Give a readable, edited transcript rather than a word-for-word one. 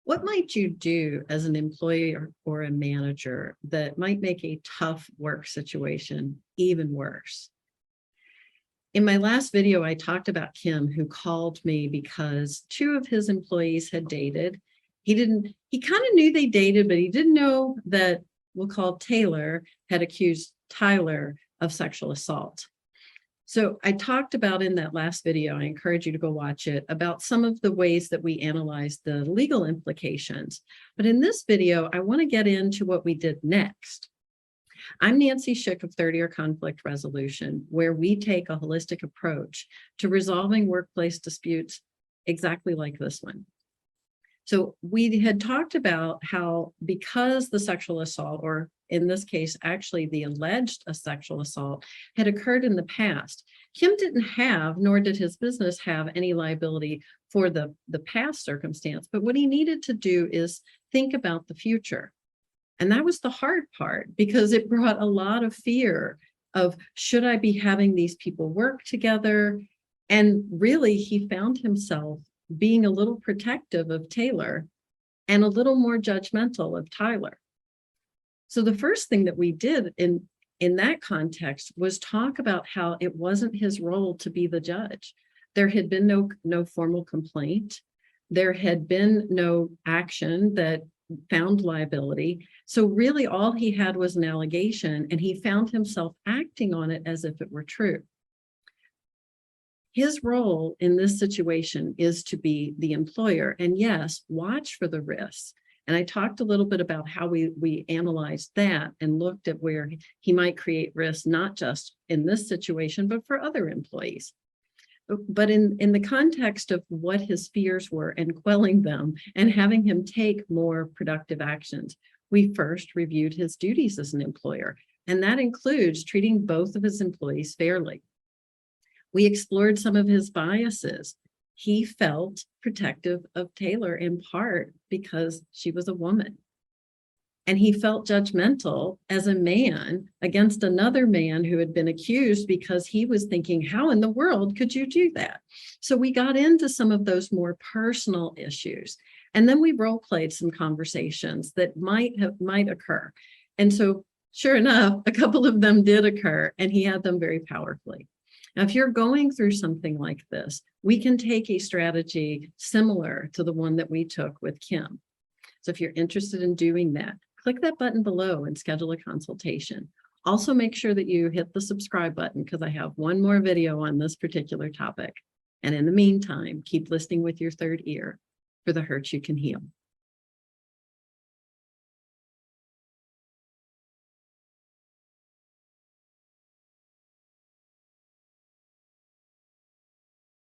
What might you do as an employee or a manager that might make a tough work situation even worse? In my last video, I talked about Kim, who called me because two of his employees had dated. He kind of knew they dated, but he didn't know that we'll call Taylor had accused Tyler of sexual assault. So I talked about in that last video, I encourage you to go watch it, about some of the ways that we analyze the legal implications. But in this video, I want to get into what we did next. I'm Nancy Schick of Third Year Conflict Resolution, where we take a holistic approach to resolving workplace disputes exactly like this one. So we had talked about how because the sexual assault, or in this case, actually the alleged sexual assault, had occurred in the past, Kim didn't have, nor did his business have, any liability for the past circumstance. But what he needed to do is think about the future. And that was the hard part, because it brought a lot of fear of, should I be having these people work together? And really, he found himself being a little protective of Taylor and a little more judgmental of Tyler. So the first thing that we did in that context was talk about how it wasn't his role to be the judge. There had been no formal complaint. There had been no action that found liability. So really all he had was an allegation, and he found himself acting on it as if it were true. His role in this situation is to be the employer, and yes, watch for the risks. And I talked a little bit about how we analyzed that and looked at where he might create risks, not just in this situation, but for other employees. But in the context of what his fears were and quelling them and having him take more productive actions, we first reviewed his duties as an employer, and that includes treating both of his employees fairly. We explored some of his biases. He felt protective of Taylor in part because she was a woman. And he felt judgmental as a man against another man who had been accused, because he was thinking, how in the world could you do that? So we got into some of those more personal issues. And then we role played some conversations that might occur. And so sure enough, a couple of them did occur, and he had them very powerfully. Now, if you're going through something like this, we can take a strategy similar to the one that we took with Kim. So if you're interested in doing that, click that button below and schedule a consultation. Also, make sure that you hit the subscribe button, because I have one more video on this particular topic. And in the meantime, keep listening with your third ear for the hurt you can heal.